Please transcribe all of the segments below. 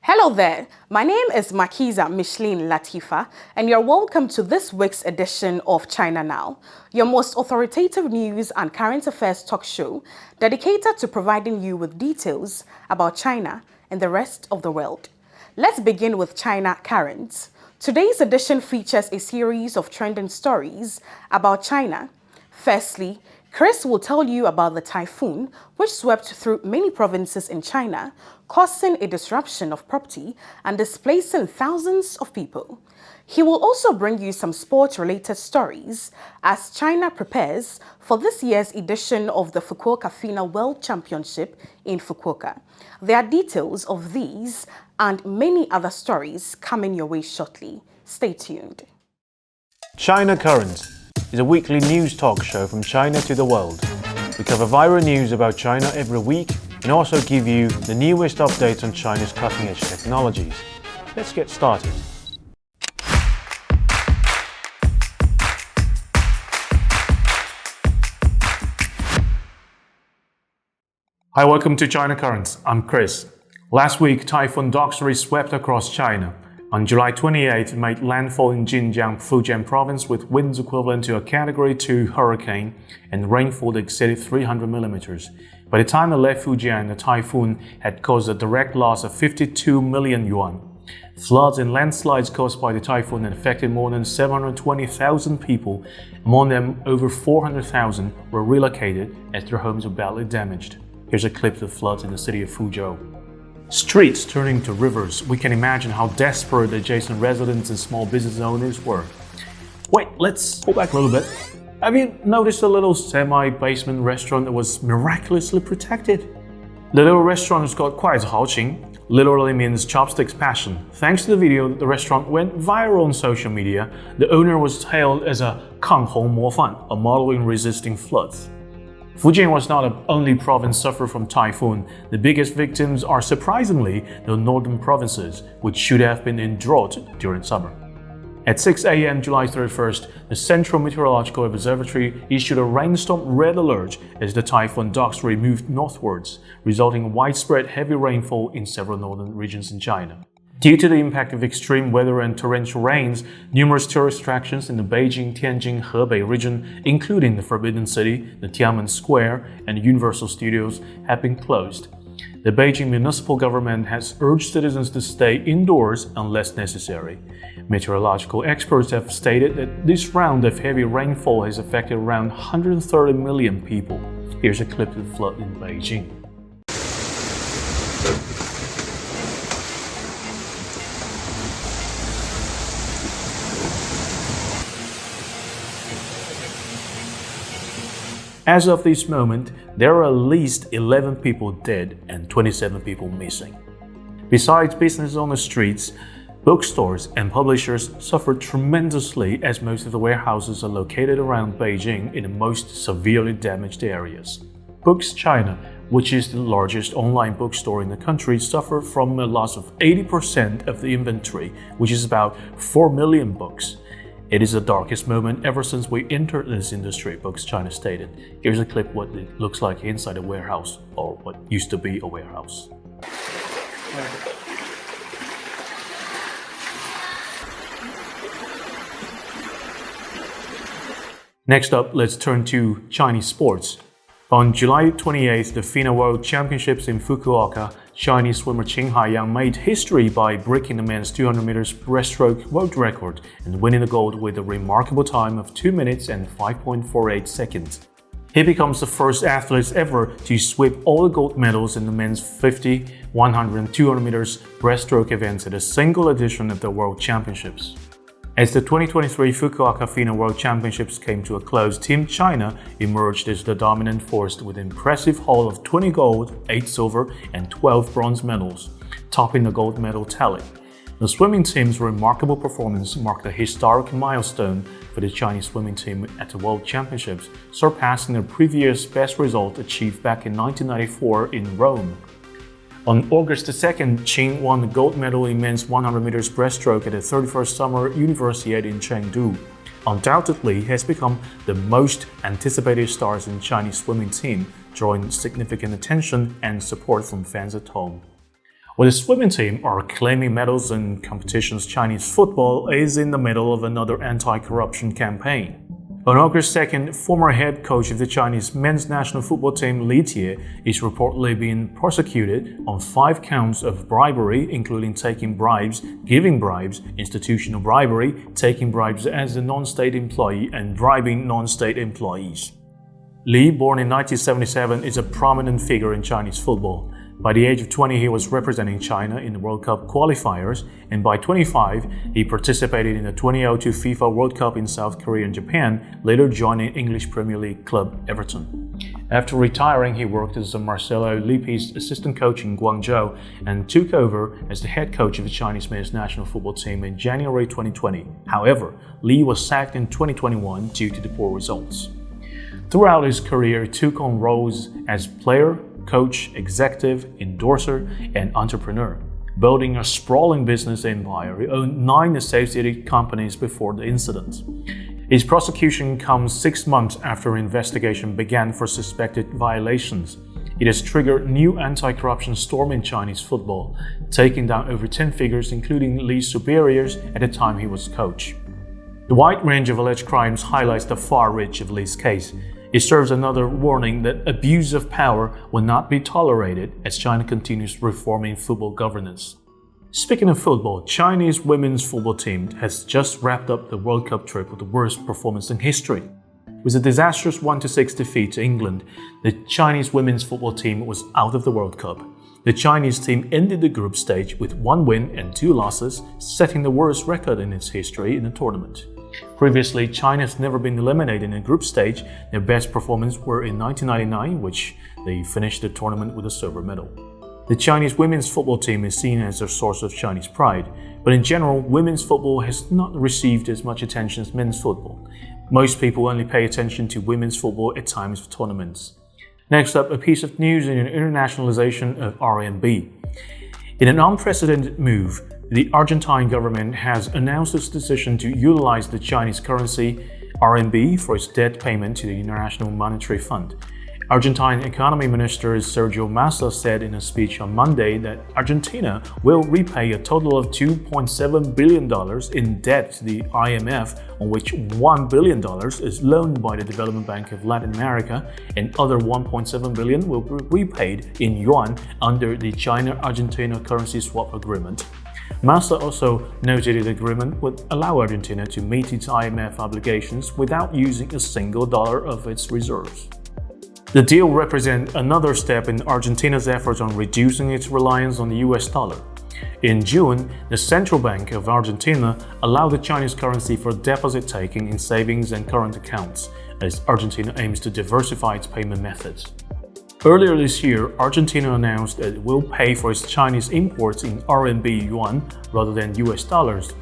Hello there, my name is Makiza Micheline Latifa, and you're welcome to this week's edition of China Now, your most authoritative news and current affairs talk show dedicated to providing you with details about China and the rest of the world. Let's begin with China Currents. Today's edition features a series of trending stories about China. Firstly, Kris will tell you about the typhoon which swept through many provinces in China, causing a disruption of property and displacing thousands of people. He will also bring you some sport-related stories as China prepares for this year's edition of the Fukuoka Fina World Championship in Fukuoka. There are details of these and many other stories coming your way shortly. Stay tuned. China Currents is a weekly news talk show from China to the world. We cover viral news about China every week and also give you the newest updates on China's cutting-edge technologies. Let's get started. Hi, welcome to China Currents. I'm Kris. Last week, Typhoon Doksuri swept across China. On July 28, it made landfall in Xinjiang, Fujian province with winds equivalent to a Category 2 hurricane and rainfall that exceeded 300 millimeters. By the time it left Fujian, the typhoon had caused a direct loss of 52 million yuan. Floods and landslides caused by the typhoon had affected more than 720,000 people. Among them, over 400,000 were relocated as their homes were badly damaged. Here's a clip of the floods in the city of Fuzhou. Streets turning to rivers. We can imagine how desperate the adjacent residents and small business owners were. Wait, let's go back a little bit. Have you noticed a little semi-basement restaurant that was miraculously protected? The little restaurant is called Kuai Haoqing, literally means chopsticks passion. Thanks to the video, the restaurant went viral on social media. The owner was hailed as a 抗洪模范, a model in resisting floods. Fujian was not the only province suffered from typhoon. The biggest victims are surprisingly the northern provinces, which should have been in drought during summer. At 6 a.m. July 31st, the Central Meteorological Observatory issued a rainstorm red alert as the Typhoon Doksuri moved northwards, resulting in widespread heavy rainfall in several northern regions in China. Due to the impact of extreme weather and torrential rains, numerous tourist attractions in the Beijing, Tianjin, Hebei region, including the Forbidden City, the Tiananmen Square, and Universal Studios, have been closed. The Beijing municipal government has urged citizens to stay indoors unless necessary. Meteorological experts have stated that this round of heavy rainfall has affected around 130 million people. Here's a clip of the flood in Beijing. As of this moment, there are at least 11 people dead and 27 people missing. Besides businesses on the streets, bookstores and publishers suffered tremendously as most of the warehouses are located around Beijing in the most severely damaged areas. Books China, which is the largest online bookstore in the country, suffered from a loss of 80% of the inventory, which is about 4 million books. It is the darkest moment ever since we entered this industry, Books China stated. Here's a clip of what it looks like inside a warehouse, or what used to be a warehouse. Next up, let's turn to Chinese sports. On July 28th, the Fina World Championships in Fukuoka, Chinese swimmer Shanghai Jiao made history by breaking the men's 200 meters breaststroke world record and winning the gold with a remarkable time of 2 minutes and 5.48 seconds. He becomes the first athlete ever to sweep all the gold medals in the men's 50, 100 and 200 meters breaststroke events at a single edition of the World Championships. As the 2023 Fukuoka Fina World Championships came to a close, Team China emerged as the dominant force with an impressive haul of 20 gold, 8 silver, and 12 bronze medals, topping the gold medal tally. The swimming team's remarkable performance marked a historic milestone for the Chinese swimming team at the World Championships, surpassing their previous best result achieved back in 1994 in Rome. On August 2nd, Qing won the gold medal in men's 100 meters breaststroke at the 31st Summer Universiade in Chengdu. Undoubtedly, he has become the most anticipated stars in Chinese swimming team, drawing significant attention and support from fans at home. While the swimming team are claiming medals in competitions, Chinese football is in the middle of another anti-corruption campaign. On August 2nd, former head coach of the Chinese men's national football team Li Tie is reportedly being prosecuted on 5 counts of bribery, including taking bribes, giving bribes, institutional bribery, taking bribes as a non-state employee, and bribing non-state employees. Li, born in 1977, is a prominent figure in Chinese football. By the age of 20, he was representing China in the World Cup qualifiers, and by 25, he participated in the 2002 FIFA World Cup in South Korea and Japan, later joining English Premier League club Everton. After retiring, he worked as Marcelo Lippi's assistant coach in Guangzhou and took over as the head coach of the Chinese men's national football team in January 2020. However, Li was sacked in 2021 due to the poor results. Throughout his career, he took on roles as player, coach, executive, endorser, and entrepreneur, building a sprawling business empire. He owned 9 associated companies before the incident. His prosecution comes 6 months after an investigation began for suspected violations. It has triggered new anti-corruption storm in Chinese football, taking down over 10 figures, including Li's superiors at the time he was coach. The wide range of alleged crimes highlights the far reach of Li's case. It serves another warning that abuse of power will not be tolerated as China continues reforming football governance. Speaking of football, Chinese women's football team has just wrapped up the World Cup trip with the worst performance in history. With a disastrous 1-6 defeat to England, the Chinese women's football team was out of the World Cup. The Chinese team ended the group stage with 1 win and 2 losses, setting the worst record in its history in the tournament. Previously, China has never been eliminated in a group stage. Their best performance were in 1999, which they finished the tournament with a silver medal. The Chinese women's football team is seen as a source of Chinese pride, but in general, women's football has not received as much attention as men's football. Most people only pay attention to women's football at times of tournaments. Next up, a piece of news in an internationalization of RMB. In an unprecedented move, the Argentine government has announced its decision to utilize the Chinese currency RMB for its debt payment to the International Monetary Fund. Argentine Economy Minister Sergio Massa said in a speech on Monday that Argentina will repay a total of $2.7 billion in debt to the IMF, on which $1 billion is loaned by the Development Bank of Latin America, and other $1.7 billion will be repaid in yuan under the China-Argentina currency swap agreement. Massa also noted the agreement would allow Argentina to meet its IMF obligations without using a single dollar of its reserves. The deal represents another step in Argentina's efforts on reducing its reliance on the US dollar. In June, the Central Bank of Argentina allowed the Chinese currency for deposit taking in savings and current accounts, as Argentina aims to diversify its payment methods. Earlier this year, Argentina announced that it will pay for its Chinese imports in RMB yuan rather than US dollars.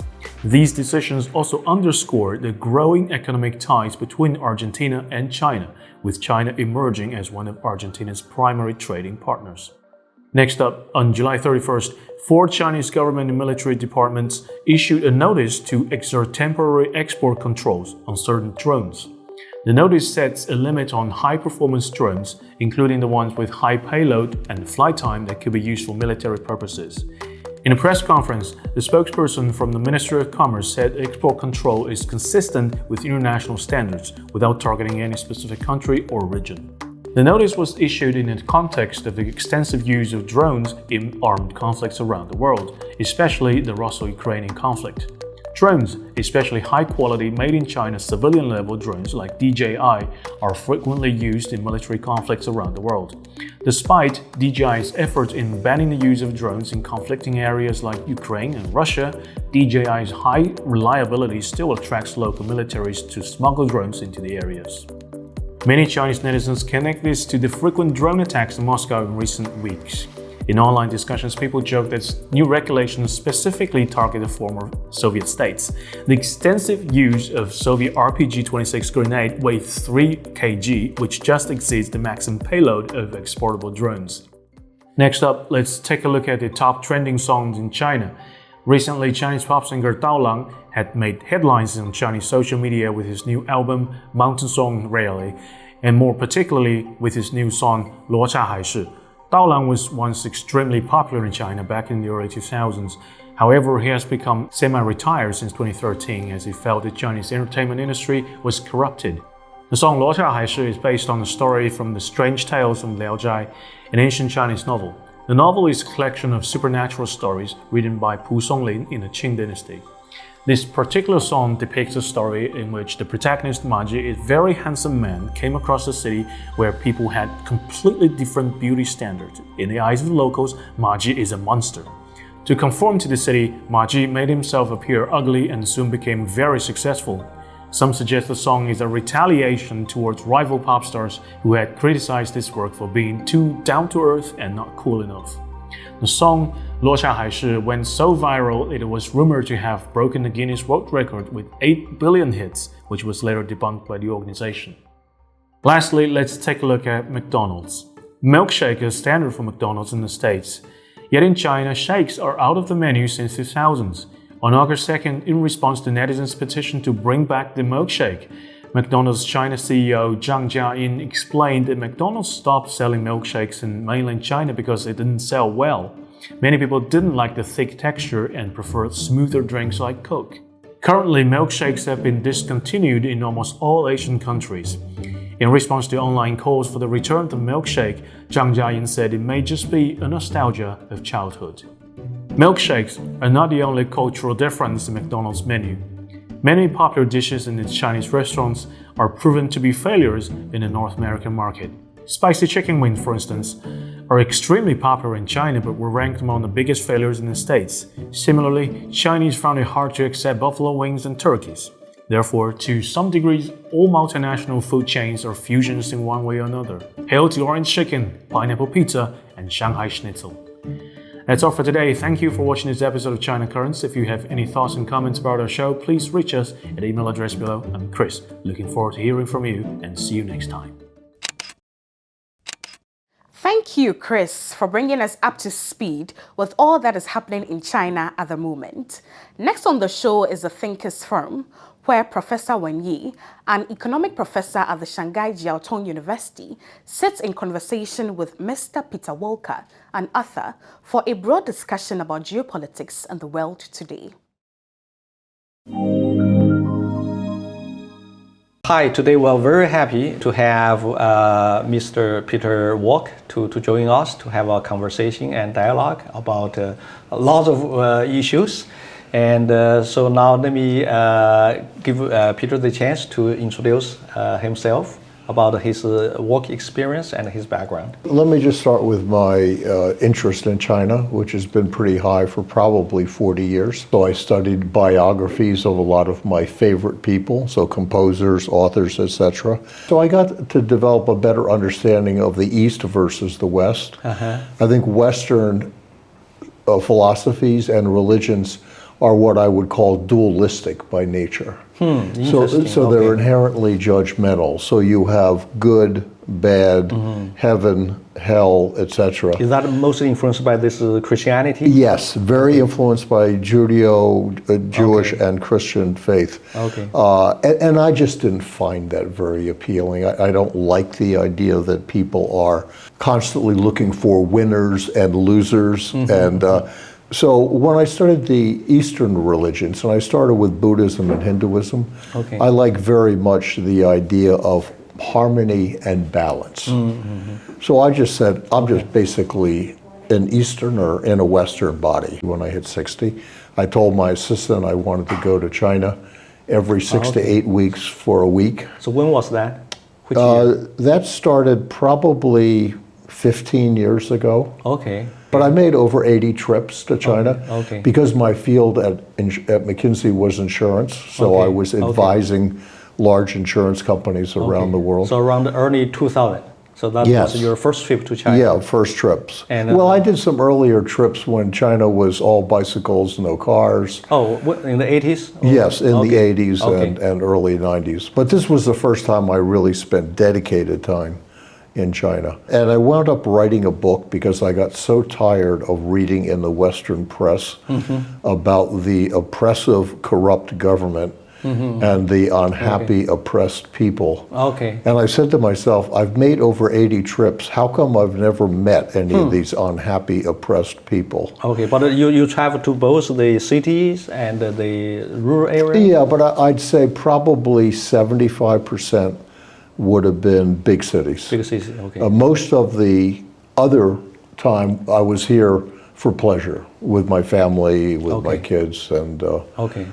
These decisions also underscore the growing economic ties between Argentina and China, with China emerging as one of Argentina's primary trading partners. Next up, on July 31st, 4 Chinese government and military departments issued a notice to exert temporary export controls on certain drones. The notice sets a limit on high-performance drones, including the ones with high payload and flight time that could be used for military purposes. In a press conference, the spokesperson from the Ministry of Commerce said export control is consistent with international standards without targeting any specific country or region. The notice was issued in the context of the extensive use of drones in armed conflicts around the world, especially the Russo-Ukrainian conflict. Drones, especially high-quality, made-in-China civilian-level drones like DJI, are frequently used in military conflicts around the world. Despite DJI's efforts in banning the use of drones in conflicting areas like Ukraine and Russia, DJI's high reliability still attracts local militaries to smuggle drones into the areas. Many Chinese netizens connect this to the frequent drone attacks in Moscow in recent weeks. In online discussions, people joke that new regulations specifically target the former Soviet states. The extensive use of Soviet RPG-26 grenade weighed 3 kg, which just exceeds the maximum payload of exportable drones. Next up, let's take a look at the top trending songs in China. Recently, Chinese pop singer Dao Lang had made headlines on Chinese social media with his new album Mountain Song Rally, and more particularly with his new song 罗刹海市. Daolang was once extremely popular in China back in the early 2000s. However, he has become semi-retired since 2013 as he felt the Chinese entertainment industry was corrupted. The song 罗刹海市 is based on a story from the Strange Tales from Liao Zhai, an ancient Chinese novel. The novel is a collection of supernatural stories written by Pu Songlin in the Qing dynasty. This particular song depicts a story in which the protagonist Ma Ji, a very handsome man, came across a city where people had completely different beauty standards. In the eyes of the locals, Ma Ji is a monster. To conform to the city, Ma Ji made himself appear ugly and soon became very successful. Some suggest the song is a retaliation towards rival pop stars who had criticized his work for being too down-to-earth and not cool enough. The song 罗刹海市 went so viral it was rumored to have broken the Guinness World Record with 8 billion hits, which was later debunked by the organization. Lastly, let's take a look at McDonald's. Milkshake is standard for McDonald's in the States. Yet in China, shakes are out of the menu since the 2000s. On August 2nd, in response to netizens' petition to bring back the milkshake, McDonald's China CEO Zhang Jiayin explained that McDonald's stopped selling milkshakes in mainland China because it didn't sell well. Many people didn't like the thick texture and preferred smoother drinks like Coke. Currently, milkshakes have been discontinued in almost all Asian countries. In response to online calls for the return of the milkshake, Zhang Jiayin said it may just be a nostalgia of childhood. Milkshakes are not the only cultural difference in McDonald's menu. Many popular dishes in its Chinese restaurants are proven to be failures in the North American market. Spicy chicken wings, for instance, are extremely popular in China but were ranked among the biggest failures in the States. Similarly, Chinese found it hard to accept buffalo wings and turkeys. Therefore, to some degrees, all multinational food chains are fusions in one way or another. Hail to orange chicken, pineapple pizza, and Shanghai schnitzel. That's all for today. Thank you for watching this episode of China Currents. If you have any thoughts and comments about our show, please reach us at the email address below. I'm Kris. Looking forward to hearing from you and see you next time. Thank you, Kris, for bringing us up to speed with all that is happening in China at the moment. Next on the show is the Thinkers Forum, where Professor Wen Yi, an economic professor at the Shanghai Jiao Tong University, sits in conversation with Mr. Peter Walker, an author, for a broad discussion about geopolitics and the world today. Hi, today we're very happy to have Mr. Peter Walker to join us to have a conversation and dialogue about lots of issues. And so now let me give Peter the chance to introduce himself about his work experience and his background. Let me just start with my interest in China, which has been pretty high for probably 40 years. So I studied biographies of a lot of my favorite people, so composers, authors, etc. So I got to develop a better understanding of the East versus the West. I think Western philosophies and religions are what I would call dualistic by nature. So they're inherently judgmental. So you have good, bad, heaven, hell, etc. Is that mostly influenced by this Christianity? Yes, very influenced by Jewish and Christian faith. And I just didn't find that very appealing. I don't like the idea that people are constantly looking for winners and losers. So when I studied the Eastern religions, and I started with Buddhism and Hinduism, I like very much the idea of harmony and balance. So I just said, I'm just basically an Easterner in a Western body. When I hit 60, I told my assistant I wanted to go to China every 6 to 8 weeks for a week. So when was that? Which year? That started probably 15 years ago. But I made over 80 trips to China because my field at McKinsey was insurance. So I was advising large insurance companies around the world. So around the early 2000. So that was your first trip to China? Yeah, first trips. And, well, I did some earlier trips when China was all bicycles, no cars. Oh, in the 80s? Yes, in the 80s and early 90s. But this was the first time I really spent dedicated time in China. And I wound up writing a book because I got so tired of reading in the Western press about the oppressive, corrupt government and the unhappy, oppressed people. Okay. And I said to myself, I've made over 80 trips. How come I've never met any of these unhappy, oppressed people? Okay, but you travel to both the cities and the rural areas? Yeah, but I'd say probably 75% would have been big cities. Big cities, okay. Most of the other time I was here for pleasure with my family, with my kids, and Okay.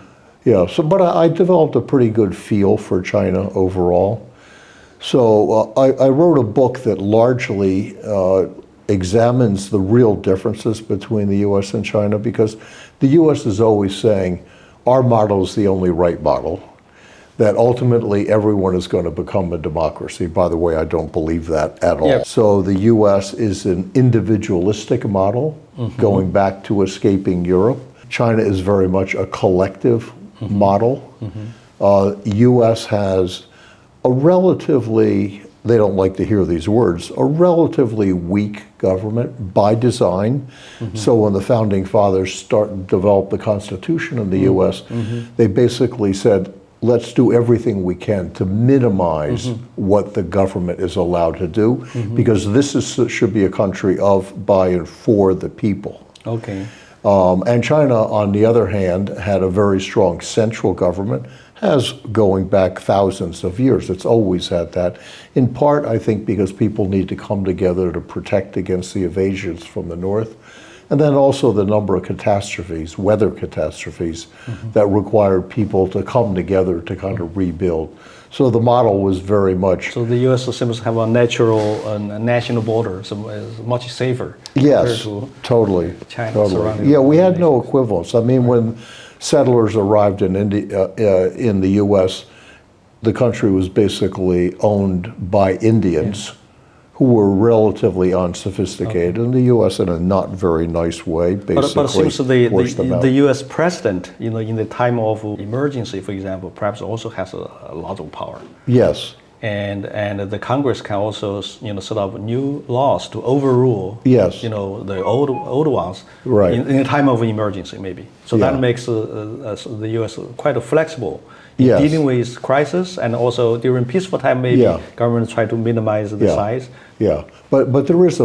yeah. So, but I developed a pretty good feel for China overall. So I wrote a book that largely examines the real differences between the U.S. and China, because the U.S. is always saying our model is the only right model, that ultimately everyone is going to become a democracy. By the way, I don't believe that at all. Yeah. So the U.S. is an individualistic model, going back to escaping Europe. China is very much a collective model. U.S. has a relatively, they don't like to hear these words, a relatively weak government by design. So when the founding fathers developed the Constitution in the U.S., they basically said, let's do everything we can to minimize what the government is allowed to do, because this should be a country of, by, and for the people. Okay. And China, on the other hand, had a very strong central government, has going back thousands of years. It's always had that. In part, I think, because people need to come together to protect against the invasions from the north. And then also the number of catastrophes, weather catastrophes, that required people to come together to kind of rebuild. So the model was very much... So the U.S. seems to have a natural national border, so it's much safer. Yes, compared to totally. China Totally. surrounding Yeah, we had no nations. equivalence. I mean, when settlers arrived in in the U.S., the country was basically owned by Indians who were relatively unsophisticated, and the U.S. in a not very nice way basically But it seems forced them out. the U.S. president, in the time of emergency, for example, perhaps also has a lot of power. Yes, And the Congress can also, set up new laws to overrule, Yes. the old ones, Right. in a time of emergency, maybe. So Yeah. that makes the U.S. quite flexible in Yes. dealing with crisis, and also during peaceful time, maybe Yeah. government try to minimize the Yeah. size. yeah. But there is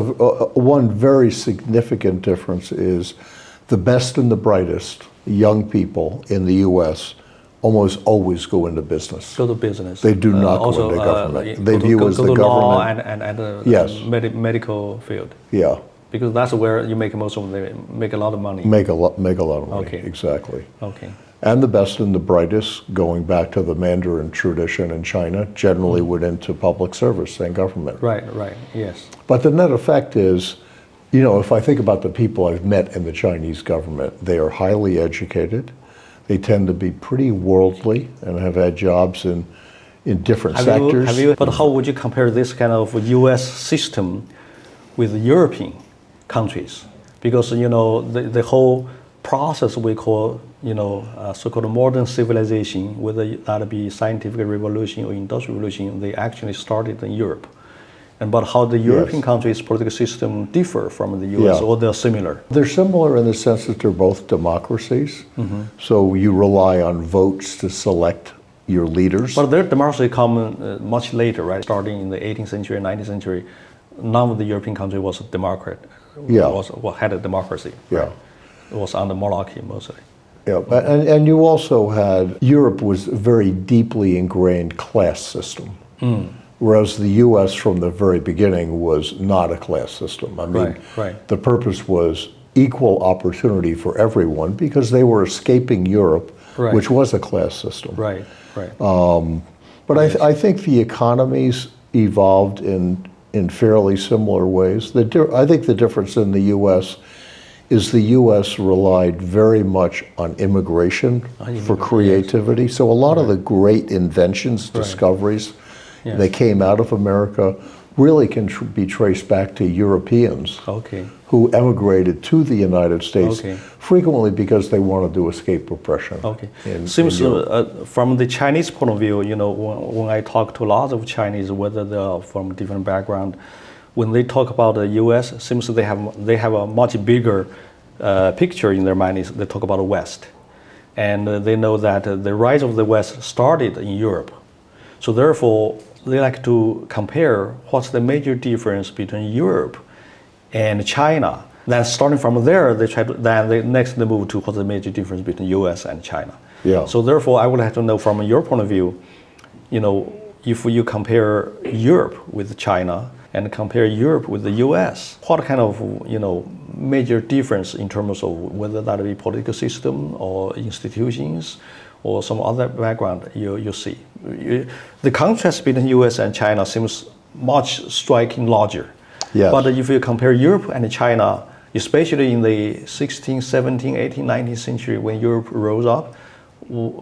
one very significant difference is the best and the brightest young people in the U.S. almost always go into business. Go to business. They do not go also, into government. go They to- view go as to the law government. and Yes. medical field, Yeah, because that's where you make make a lot of money. make a lot of money. Okay. Exactly. Okay. And the best and the brightest, going back to the Mandarin tradition in China, generally went into public service and government. Right. Yes. But the net effect is, if I think about the people I've met in the Chinese government, they are highly educated. They tend to be pretty worldly and have had jobs in different sectors. But how would you compare this kind of U.S. system with European countries? Because the whole process we call so-called modern civilization, whether that be scientific revolution or industrial revolution, they actually started in Europe. But how the European countries' political system differ from the U.S. Yeah. or they're similar? They're similar in the sense that they're both democracies. So you rely on votes to select your leaders. But their democracy come much later, right? Starting in the 18th century, 19th century, none of the European country was a democrat. Yeah. Had a democracy. Yeah. It was under monarchy mostly. Yeah, and you also had, Europe was a very deeply ingrained class system. Whereas the U.S. from the very beginning was not a class system. I mean, Right. the purpose was equal opportunity for everyone because they were escaping Europe, Right. which was a class system. Right. But I think the economies evolved in fairly similar ways. I think the difference in the U.S. is the U.S. relied very much on immigration for creativity. So a lot of the great inventions, discoveries, they came out of America really can be traced back to Europeans who emigrated to the United States, frequently because they wanted to escape oppression. Seems from the Chinese point of view, when I talk to lots of Chinese, whether they're from different background, when they talk about the U.S., seems they have a much bigger picture in their mind. Is they talk about the West. And they know that the rise of the West started in Europe. So therefore, they like to compare what's the major difference between Europe and China. Then starting from there, they move to what's the major difference between US and China. Yeah. So therefore, I would like to know from your point of view, if you compare Europe with China and compare Europe with the US, what kind of major difference in terms of whether that be political system or institutions or some other background you see? The contrast between US and China seems much striking larger. Yes. But if you compare Europe and China, especially in the 16th, 17th, 18th, 19th century when Europe rose up,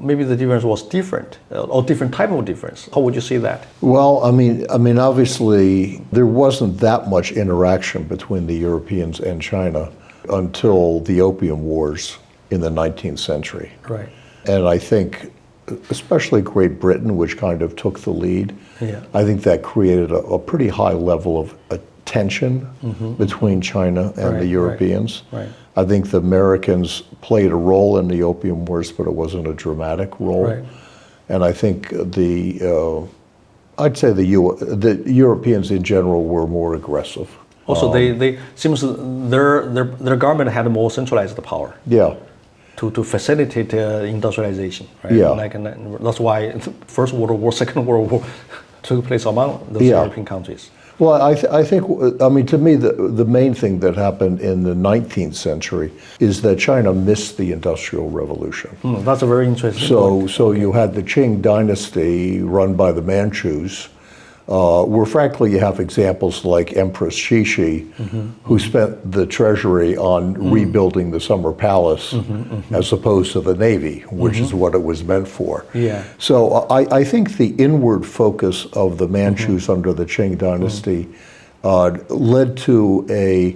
maybe the difference was different, or different type of difference. How would you see that? Well, I mean, obviously, there wasn't that much interaction between the Europeans and China until the Opium Wars in the 19th century. Right. And I think, especially Great Britain, which kind of took the lead, Yeah. I think that created a pretty high level of tension between China and the Europeans. Right. I think the Americans played a role in the Opium Wars, but it wasn't a dramatic role. Right. And I think I'd say the Europeans in general were more aggressive. Also, they seems their government had more centralized power. Yeah. To facilitate industrialization, right? Yeah. That's why First World War, Second World War took place among those European countries. Well, I think, to me, the main thing that happened in the 19th century is that China missed the Industrial Revolution. That's a very interesting point. So you had the Qing dynasty run by the Manchus, where frankly you have examples like Empress Xixi, who spent the treasury on rebuilding the Summer Palace as opposed to the Navy, which is what it was meant for. Yeah. So I think the inward focus of the Manchus under the Qing dynasty led to a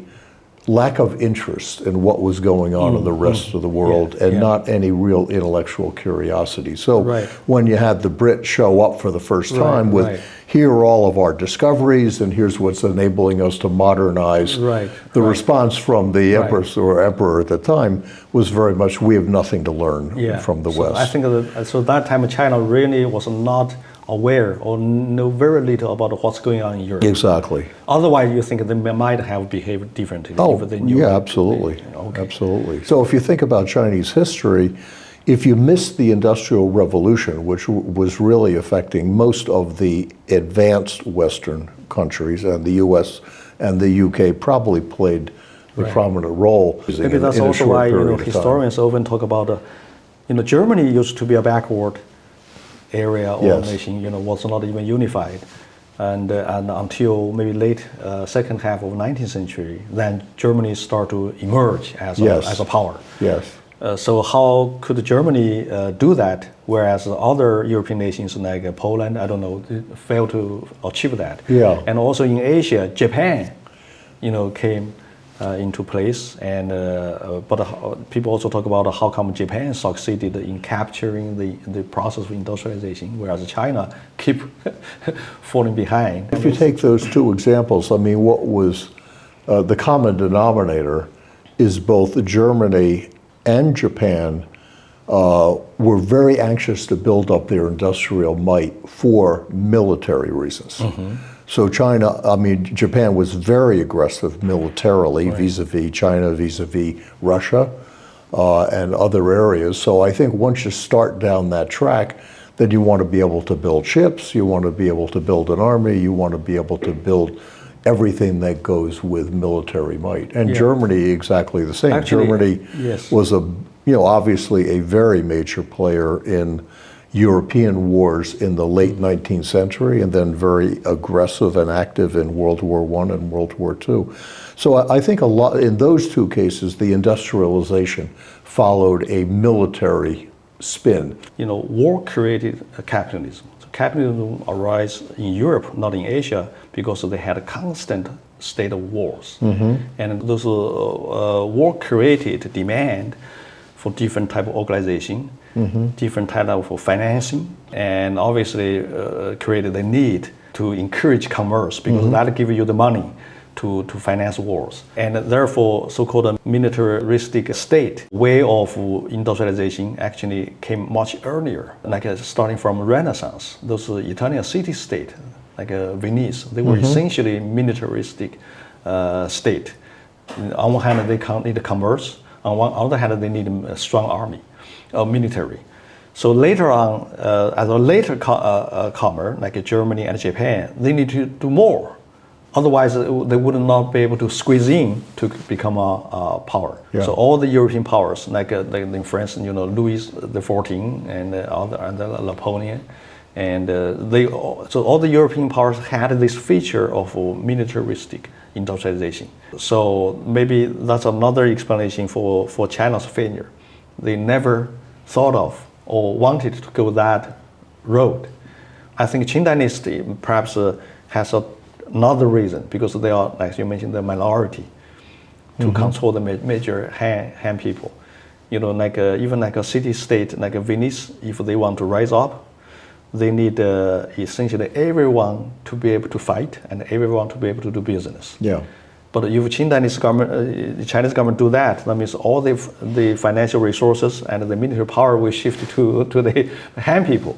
lack of interest in what was going on in the rest of the world and not any real intellectual curiosity. So when you had the Brits show up for the first time with here are all of our discoveries and here's what's enabling us to modernize, the response from the empress or emperor at the time was very much, we have nothing to learn from the West. I think that time China really was not aware or know very little about what's going on in Europe. Exactly. Otherwise, you think they might have behaved differently. Oh, if they knew yeah, absolutely. Okay. Absolutely. So if you think about Chinese history, if you missed the Industrial Revolution, which was really affecting most of the advanced Western countries, and the US and the UK probably played a prominent role. Maybe that's also why historians often talk about, Germany used to be a backward area or nation, was not even unified, and until maybe late second half of 19th century, then Germany started to emerge as a power. Yes. So how could Germany do that, whereas other European nations like Poland, failed to achieve that? Yeah. And also in Asia, Japan, came into place, and but people also talk about how come Japan succeeded in capturing the process of industrialization, whereas China keep falling behind. If you take those two examples, what was the common denominator is both Germany and Japan were very anxious to build up their industrial might for military reasons. So Japan was very aggressive militarily vis-a-vis China, vis-a-vis Russia, and other areas. So I think once you start down that track, then you want to be able to build ships, you want to be able to build an army, you want to be able to build everything that goes with military might. And Germany, exactly the same. Actually, Germany was obviously a very major player in European wars in the late 19th century, and then very aggressive and active in World War I and World War II. So I think a lot in those two cases, the industrialization followed a military spin. War created capitalism. So capitalism arose in Europe, not in Asia, because they had a constant state of wars. And those war created demand for different type of organization, different type of financing, and obviously created the need to encourage commerce, because that gives you the money to finance wars. And therefore, so-called militaristic state way of industrialization actually came much earlier, like starting from Renaissance. Those Italian city-state, like Venice, they were essentially militaristic state. On one hand, they need commerce. On the other hand, they need a strong army, military. So later on, as a later comer, like Germany and Japan, they need to do more. Otherwise, they would not be able to squeeze in to become a power. Yeah. So all the European powers, like in France, Louis XIV and Napoleon, and so all the European powers had this feature of militaristic industrialization. So maybe that's another explanation for China's failure. They never thought of or wanted to go that road. I think Qing Dynasty perhaps has another reason, because they are, like you mentioned, the minority to control the major Han people. Even like a city-state like Venice, if they want to rise up, they need essentially everyone to be able to fight and everyone to be able to do business. Yeah. But if the Chinese government do that, that means all the financial resources and the military power will shift to the Han people.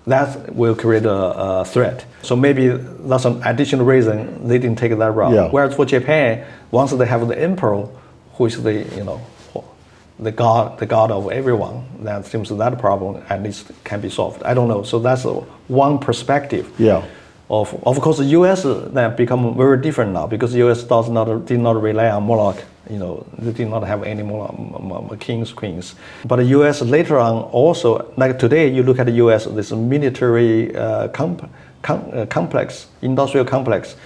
That will create a threat. So maybe that's an additional reason they didn't take that route. Yeah. Whereas for Japan, once they have the emperor, who is the god of everyone, that seems that problem at least can be solved. I don't know. So that's one perspective. Yeah. Of course, the U.S. that become very different now, because the U.S. did not rely on monarch. They did not have any more kings, queens. But the U.S. later on also, like today, you look at the U.S. this military complex, industrial complex,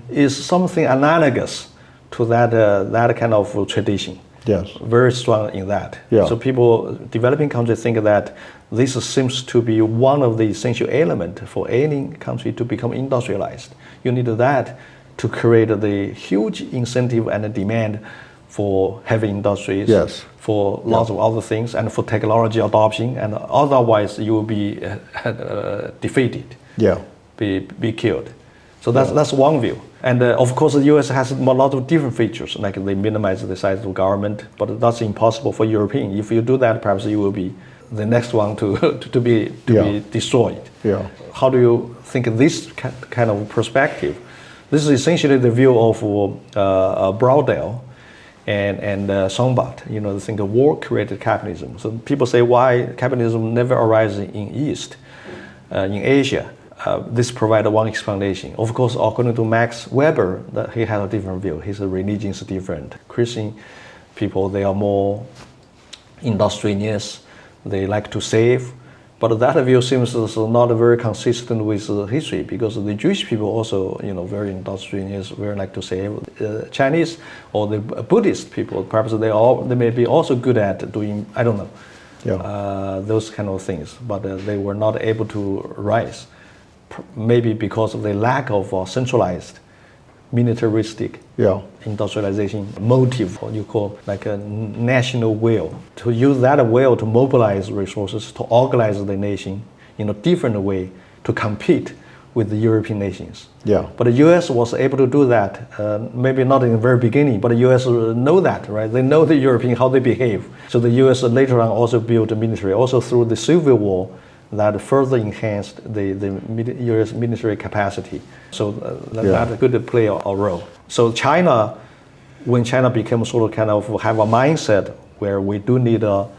is something analogous to that kind of tradition. Yes. Very strong in that. Yeah. So people, developing countries, think that this seems to be one of the essential elements for any country to become industrialized. You need that to create the huge incentive and demand for heavy industries, yes, for lots of other things, and for technology adoption, and otherwise you will be defeated, be killed. So that's one view. And of course, the U.S. has a lot of different features, like they minimize the size of government, but that's impossible for European. If you do that, perhaps you will be the next one to be destroyed. Yeah. How do you think this kind of perspective? This is essentially the view of Braudel and Sombat. They think war created capitalism. So people say, why capitalism never arises in East, in Asia? This provides one explanation. Of course, according to Max Weber, he has a different view. His religion is different. Christian people, they are more industrious. They like to save. But that view seems not very consistent with history, because the Jewish people also, very industrious, very like to save. Chinese or the Buddhist people, perhaps they may be also good at doing, I don't know, those kind of things. But they were not able to rise. Maybe because of the lack of centralized militaristic industrialization motive, what you call like a national will, to use that will to mobilize resources, to organize the nation in a different way to compete with the European nations. Yeah. But the U.S. was able to do that, maybe not in the very beginning, but the U.S. know that, right? They know the European, how they behave. So the U.S. later on also built a military, also through the Civil War, that further enhanced the U.S. military capacity. So that could play a role. So China, when China became sort of kind of have a mindset where we do need a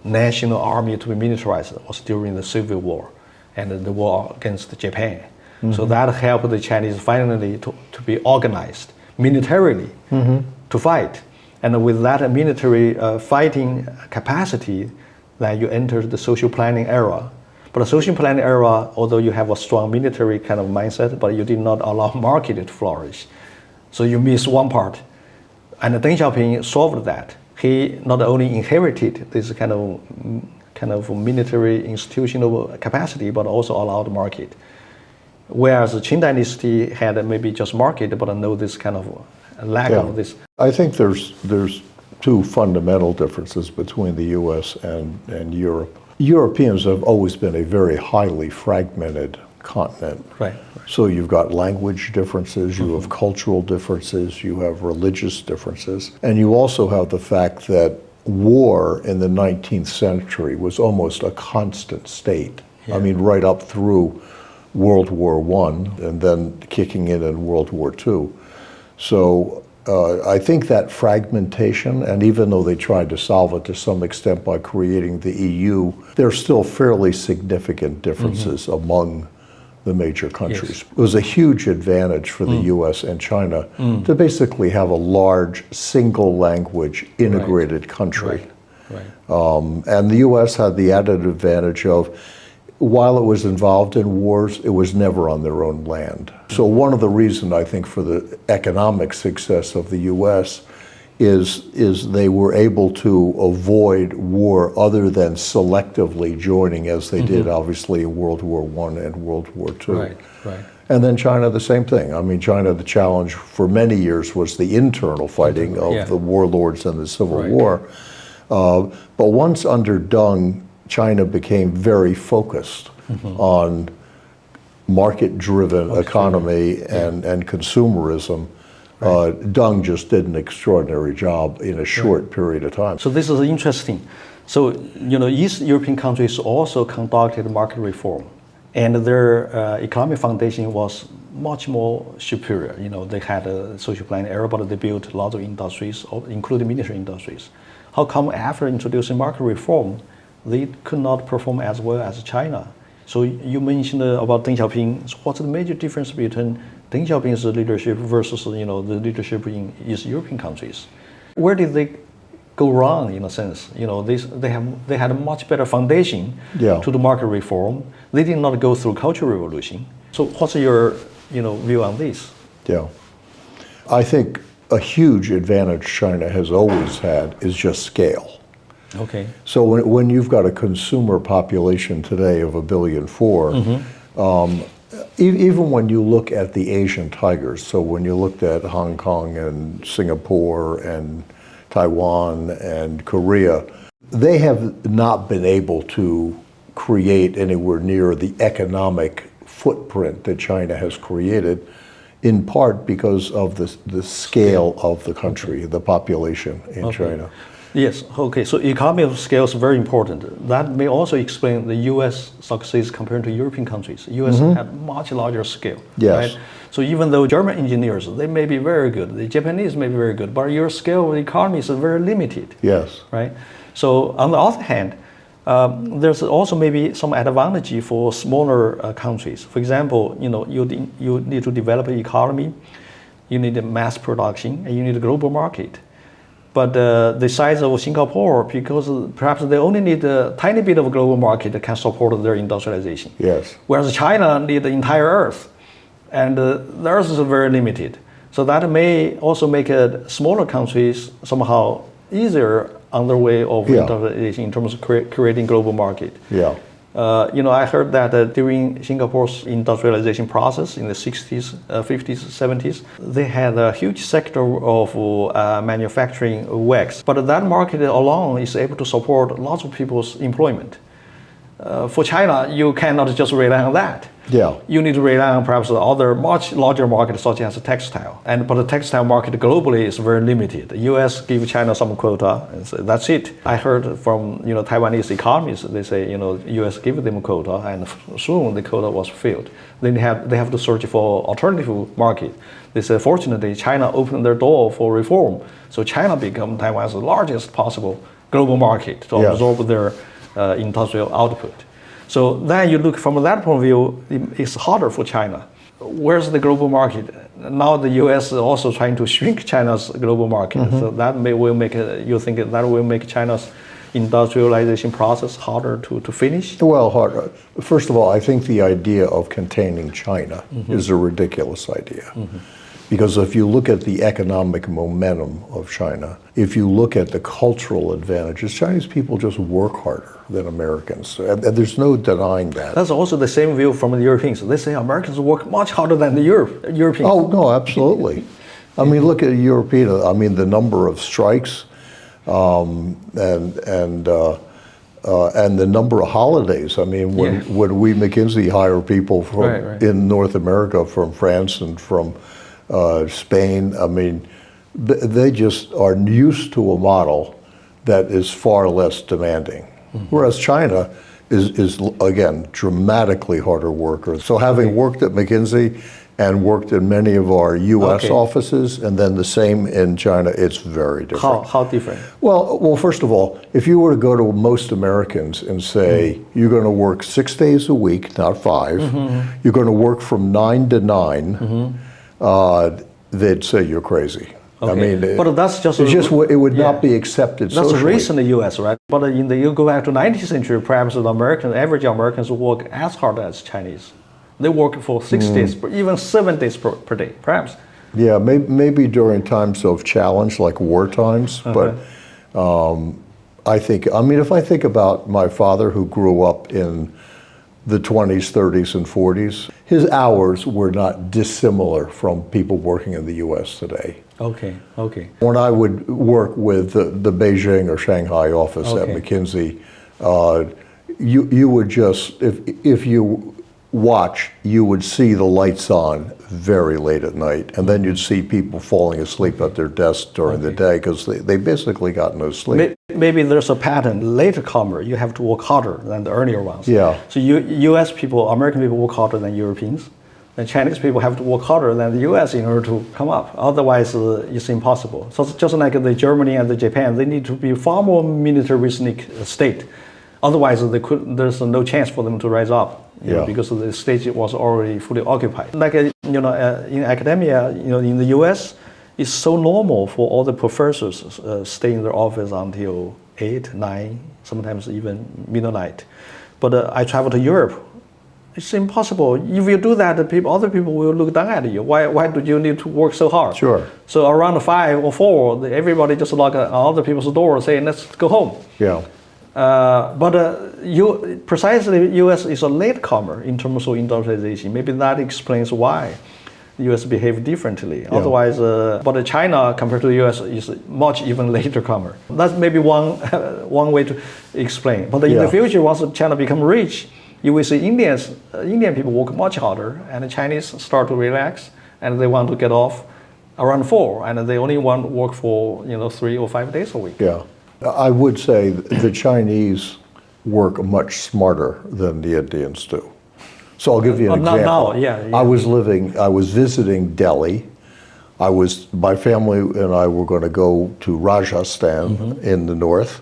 national army to be militarized, was during the Civil War and the war against Japan. So that helped the Chinese finally to be organized militarily to fight. And with that military fighting capacity, then you enter the social planning era. But the social planning era, although you have a strong military kind of mindset, but you did not allow market to flourish. So you miss one part. And Deng Xiaoping solved that. He not only inherited this kind of military institutional capacity, but also allowed market. Whereas the Qing Dynasty had maybe just market, but no this kind of lack of this. I think there's two fundamental differences between the U.S. and Europe. Europeans have always been a very highly fragmented continent. Right. So you've got language differences, you have cultural differences, you have religious differences, and you also have the fact that war in the 19th century was almost a constant state. I mean, right up through World War I and then kicking in World War II. So I think that fragmentation, and even though they tried to solve it to some extent by creating the EU, there are still fairly significant differences among the major countries. It was a huge advantage for the US and China to basically have a large single language integrated country. And the US had the added advantage of, while it was involved in wars, it was never on their own land. So one of the reasons I think for the economic success of the US is they were able to avoid war other than selectively joining, as they did obviously in World War I and World War II. And then China, the same thing. I mean, China, the challenge for many years was the internal fighting of the warlords and the Civil War. But once under Deng, China became very focused on market-driven economy and consumerism. Deng just did an extraordinary job in a short period of time. So this is interesting. So, East European countries also conducted market reform, and their economic foundation was much more superior. They had a social plan era, but they built lots of industries, including military industries. How come after introducing market reform, they could not perform as well as China? So you mentioned about Deng Xiaoping. So what's the major difference between Deng Xiaoping's leadership versus the leadership in East European countries? Where did they go wrong in a sense? They had a much better foundation to the market reform. They did not go through cultural revolution. So what's your view on this? Yeah, I think a huge advantage China has always had is just scale. Okay. So when you've got a consumer population today of 1.4 billion, even when you look at the Asian tigers, so when you looked at Hong Kong and Singapore and Taiwan and Korea, they have not been able to create anywhere near the economic footprint that China has created, in part because of the scale of the country, the population in China. Yes, okay, so economy of scale is very important. That may also explain the US success compared to European countries. US had much larger scale, right? So even though German engineers, they may be very good, the Japanese may be very good, but your scale of the economy is very limited. Yes. Right? So on the other hand, there's also maybe some advantage for smaller countries. For example, you need to develop an economy, you need a mass production, and you need a global market. But the size of Singapore, because perhaps they only need a tiny bit of a global market that can support their industrialization. Yes. Whereas China needs the entire Earth, and the Earth is very limited. So that may also make smaller countries somehow easier on their way of industrialization in terms of creating global market. Yeah. I heard that during Singapore's industrialization process in the 60s, 50s, 70s, they had a huge sector of manufacturing wax. But that market alone is able to support lots of people's employment. For China, you cannot just rely on that. Yeah. You need to rely on perhaps other much larger markets such as textile. But the textile market globally is very limited. The US give China some quota, and so that's it. I heard from Taiwanese economists, they say US give them quota, and soon the quota was filled. Then they have to search for alternative market. They say fortunately China opened their door for reform, so China became Taiwan's largest possible global market to absorb their industrial output. So then you look from that point of view, it's harder for China. Where's the global market? Now the US is also trying to shrink China's global market. So that will make China's industrialization process harder to finish? Well, harder. First of all, I think the idea of containing China is a ridiculous idea. Because if you look at the economic momentum of China, if you look at the cultural advantages, Chinese people just work harder than Americans. And there's no denying that. That's also the same view from the Europeans. They say Americans work much harder than the Europeans. Oh, no, absolutely. I mean, look at European, the number of strikes and the number of holidays. I mean, when we McKinsey hire people from in North America from France and from Spain, I mean, they just are used to a model that is far less demanding. Whereas China is again, dramatically harder worker. So having worked at McKinsey and worked in many of our U.S. offices, and then the same in China, it's very different. How different? Well, first of all, if you were to go to most Americans and say, you're going to work 6 days a week, not 5, you're going to work from 9 to 9, they'd say you're crazy. I mean, but that's just it would not be accepted That's socially. the reason in the U.S., right? But you go back to 19th century, perhaps the average Americans work as hard as Chinese. They work for 6 days, even 7 days per day, perhaps. Yeah, maybe during times of challenge, like war times. But I think, I mean, if I think about my father who grew up in the 20s, 30s, and 40s, his hours were not dissimilar from people working in the U.S. today. Okay. When I would work with the Beijing or Shanghai office at McKinsey, you would just, if you watch, you would see the lights on very late at night, and then you'd see people falling asleep at their desks during the day because they basically got no sleep. Maybe there's a pattern. Later comer, you have to work harder than the earlier ones. Yeah. So U.S. people, American people work harder than Europeans. And Chinese people have to work harder than the U.S. in order to come up. Otherwise, it's impossible. So it's just like the Germany and the Japan, they need to be far more militaristic state. Otherwise, there's no chance for them to rise up, because the stage was already fully occupied. Like in academia, in the U.S., it's so normal for all the professors stay in their office until 8, 9, sometimes even midnight. But I travel to Europe. It's impossible. If you do that, other people will look down at you. Why do you need to work so hard? Sure. So around 5 or 4, everybody just knock on other people's door saying, let's go home. Yeah. Precisely, U.S. is a latecomer in terms of industrialization. Maybe that explains why the U.S. behave differently. Yeah. Otherwise, but China compared to the U.S. is much even later comer. That's maybe one way to explain. But in the future, once China become rich, you will see Indian people work much harder, and the Chinese start to relax, and they want to get off around 4, and they only want to work for 3 or 5 days a week. Yeah, I would say the Chinese work much smarter than the Indians do. So I'll give you an example. I was visiting Delhi. My family and I were going to go to Rajasthan in the north.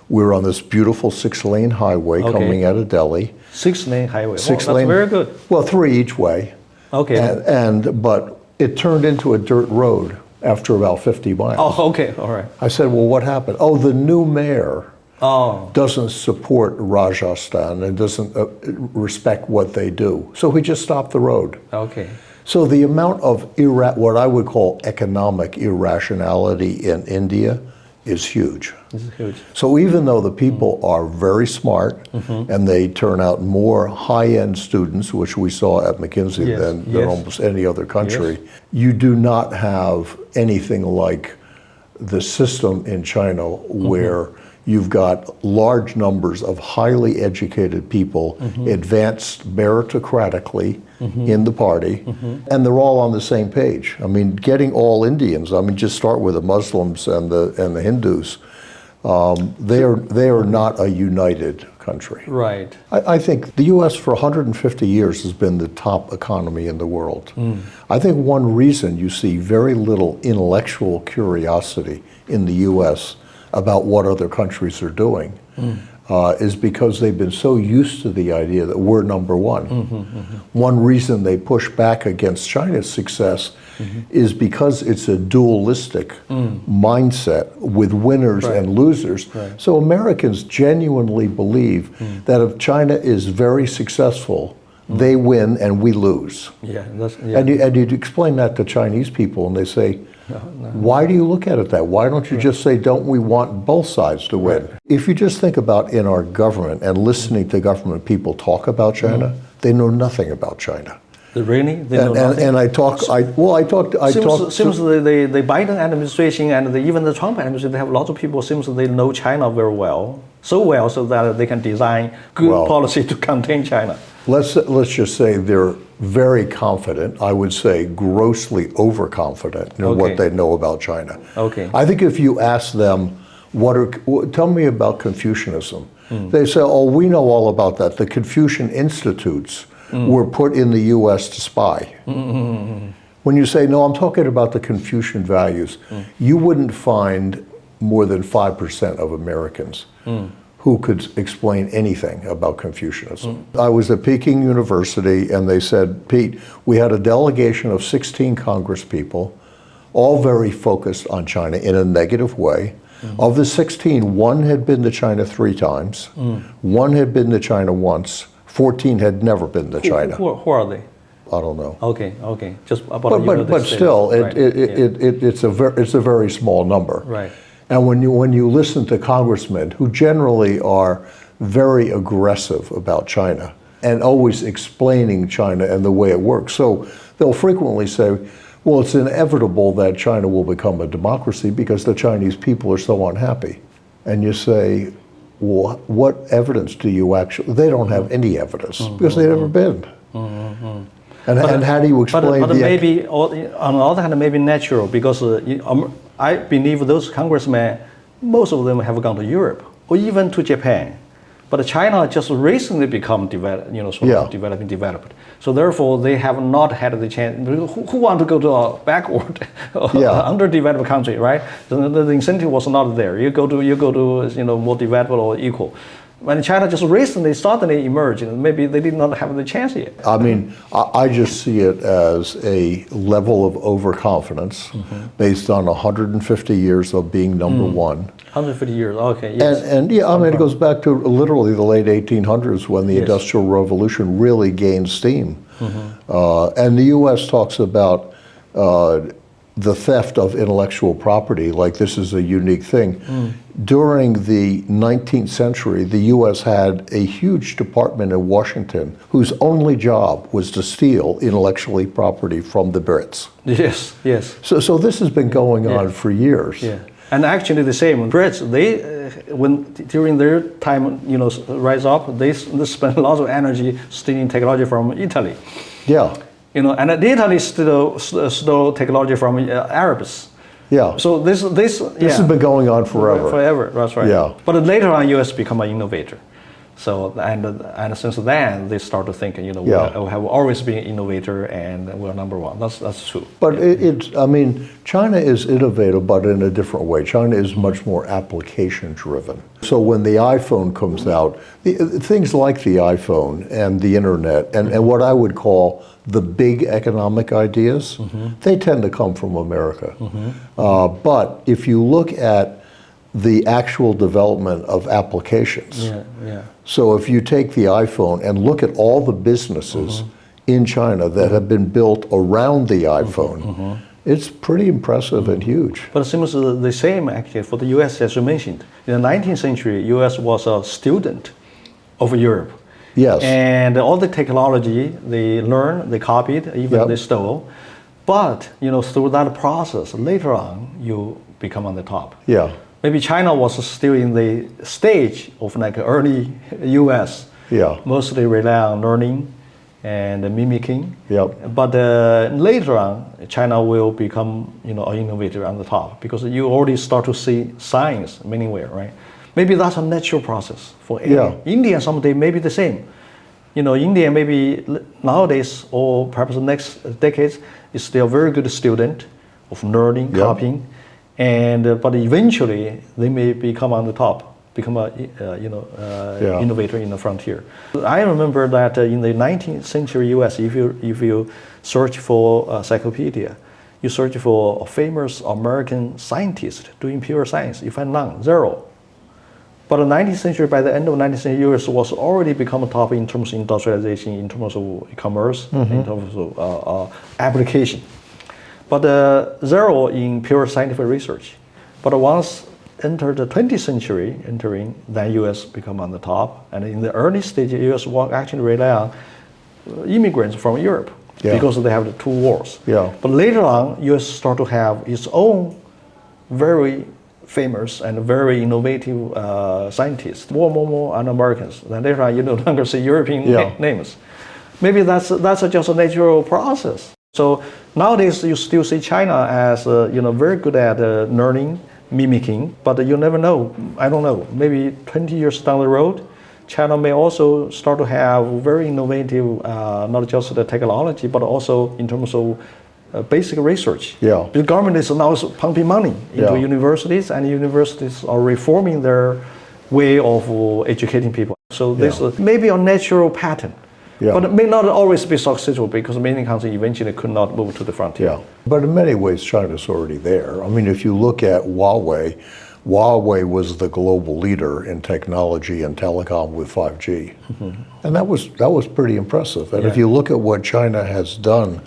We were on this beautiful 6-lane highway coming out of Delhi. 6-lane highway. That's very good. Well, 3 each way. Okay. But it turned into a dirt road after about 50 miles. Oh, okay. All right. I said, well, what happened? Oh, the new mayor doesn't support Rajasthan and doesn't respect what they do. So he just stopped the road. Okay. So the amount of what I would call economic irrationality in India is huge. It's huge. So even though the people are very smart and they turn out more high-end students, which we saw at McKinsey than almost any other country, you do not have anything like the system in China where you've got large numbers of highly educated people advanced meritocratically in the party, and they're all on the same page. I mean, getting all Indians, I mean, just start with the Muslims and the Hindus, they are not a united country. Right. I think the U.S. for 150 years has been the top economy in the world. I think one reason you see very little intellectual curiosity in the U.S. about what other countries are doing is because they've been so used to the idea that we're number one. One reason they push back against China's success is because it's a dualistic mindset with winners and losers. Right. So Americans genuinely believe that if China is very successful, they win and we lose. And you'd explain that to Chinese people and they say, why do you look at it that? Why don't you just say, don't we want both sides to win? If you just think about in our government and listening to government people talk about China, they know nothing about China. Really? And I talked. Seems the Biden administration and even the Trump administration, they have lots of people seems they know China very well. so well so that they can design good policy to contain China? Let's just say they're very confident, I would say grossly overconfident in what they know about China. Okay. I think if you ask them, tell me about Confucianism, they say, oh, we know all about that. The Confucian Institutes were put in the US to spy. When you say, no, I'm talking about the Confucian values, you wouldn't find more than 5% of Americans who could explain anything about Confucianism. I was at Peking University and they said, Pete, we had a delegation of 16 Congress people, all very focused on China in a negative way. Of the 16, one had been to China 3 times, one had been to China once, 14 had never been to China. Who are they? I don't know. Okay. Just about but still, it's a very small number. Right. And when you listen to congressmen who generally are very aggressive about China and always explaining China and the way it works, so they'll frequently say, well, it's inevitable that China will become a democracy because the Chinese people are so unhappy. And you say, well, what evidence do you actually? They don't have any evidence because they've never been. And how do you explain but maybe, on the other hand, maybe natural, because I believe those congressmen, most of them have gone to Europe or even to Japan. But China just recently become developed. So therefore, they have not had the chance. Who want to go to a backward, underdeveloped country, right? The incentive was not there. You go to more developed or equal. When China just recently suddenly emerged, maybe they did not have the chance yet. I mean, I just see it as a level of overconfidence based on 150 years of being number one. 150 years, okay, yes. And I mean, it goes back to literally the late 1800s when the Industrial Revolution really gained steam. And the US talks about the theft of intellectual property, like this is a unique thing. During the 19th century, the US had a huge department in Washington whose only job was to steal intellectual property from the Brits. Yes. So this has been going on for years. Yeah. And actually the same, Brits, they, during their time, rise up, they spend a lot of energy stealing technology from Italy. Yeah. And Italy stole technology from Arabs. Yeah. So this has been going on forever. Forever, that's right. Yeah. But later on, US become an innovator. So and since then they start to think, we have always been an innovator and we're number one. That's true. But I mean, China is innovative, but in a different way. China is much more application driven. So when the iPhone comes out, things like the iPhone and the internet and what I would call the big economic ideas, they tend to come from America. But if you look at the actual development of applications. So if you take the iPhone and look at all the businesses in China that have been built around the iPhone, it's pretty impressive and huge. But it seems the same actually for the US, as you mentioned. In the 19th century, US was a student of Europe. Yes. And all the technology they learned, they copied, even they stole. But through that process, later on, you become on the top. Yeah. Maybe China was still in the stage of like early US. Yeah. Mostly rely on learning and mimicking. Yep. But later on, China will become an innovator on the top because you already start to see signs anywhere, right? Maybe that's a natural process for India someday maybe the same. India maybe nowadays or perhaps the next decades is still a very good student of learning, copying. And but eventually they may become on the top, become a innovator in the frontier. I remember that in the 19th century U.S., if you search for encyclopedia, you search for a famous American scientist doing pure science, you find none, zero. But the 19th century, by the end of the 19th century, U.S. was already become a top in terms of industrialization, in terms of commerce, in terms of application. But zero in pure scientific research. But once entered the 20th century, then US become on the top. And in the early stage, US will actually rely on immigrants from Europe because they have the 2 wars. But later on, US start to have its own very famous and very innovative scientists. More are Americans. Then later on, you no longer see European names. Maybe that's just a natural process. So nowadays, you still see China as very good at learning, mimicking, but you never know. I don't know. Maybe 20 years down the road, China may also start to have very innovative, not just the technology, but also in terms of basic research. Yeah. The government is now pumping money into universities, and universities are reforming their way of educating people. So this may be a natural pattern. Yeah. But it may not always be successful because many countries eventually could not move to the frontier. Yeah. But in many ways, China's already there. I mean, if you look at Huawei was the global leader in technology and telecom with 5G. And that was pretty impressive. And if you look at what China has done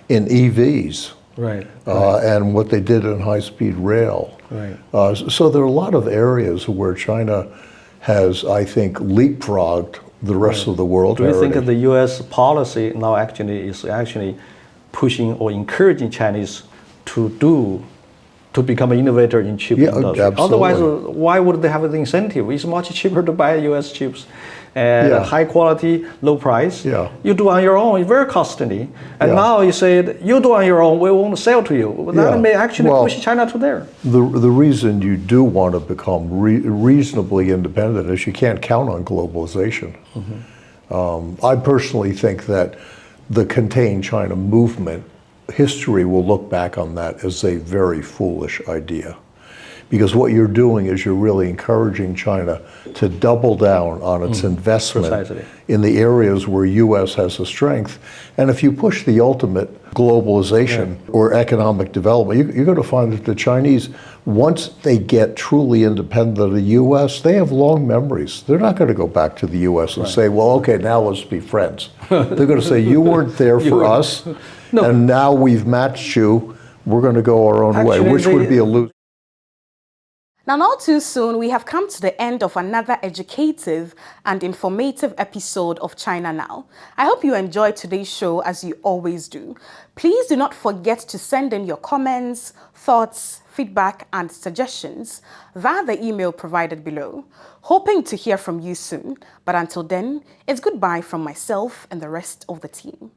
in EVs, and what they did in high-speed rail. So there are a lot of areas where China has, I think, leapfrogged the rest of the world. Do you think that the U.S. policy now is actually pushing or encouraging Chinese to become an innovator in chip industry? Absolutely. Otherwise, why would they have the incentive? It's much cheaper to buy U.S. chips at high quality, low price. You do on your own, it's very costly. And now you said, you do on your own, we won't sell to you. That may actually push China to there. The reason you do want to become reasonably independent is you can't count on globalization. I personally think that the Contain China movement, history will look back on that as a very foolish idea. Because what you're doing is you're really encouraging China to double down on its investment in the areas where U.S. has a strength. And if you push the ultimate globalization or economic development, you're going to find that the Chinese, once they get truly independent of the U.S., they have long memories. They're not going to go back to the U.S. and say, well, okay, now let's be friends. They're going to say, you weren't there for us, and now we've matched you. We're going to go our own way, which would be a lose. Now, not too soon, we have come to the end of another educative and informative episode of China Now. I hope you enjoyed today's show as you always do. Please do not forget to send in your comments, thoughts, feedback, and suggestions via the email provided below. Hoping to hear from you soon, but until then, it's goodbye from myself and the rest of the team.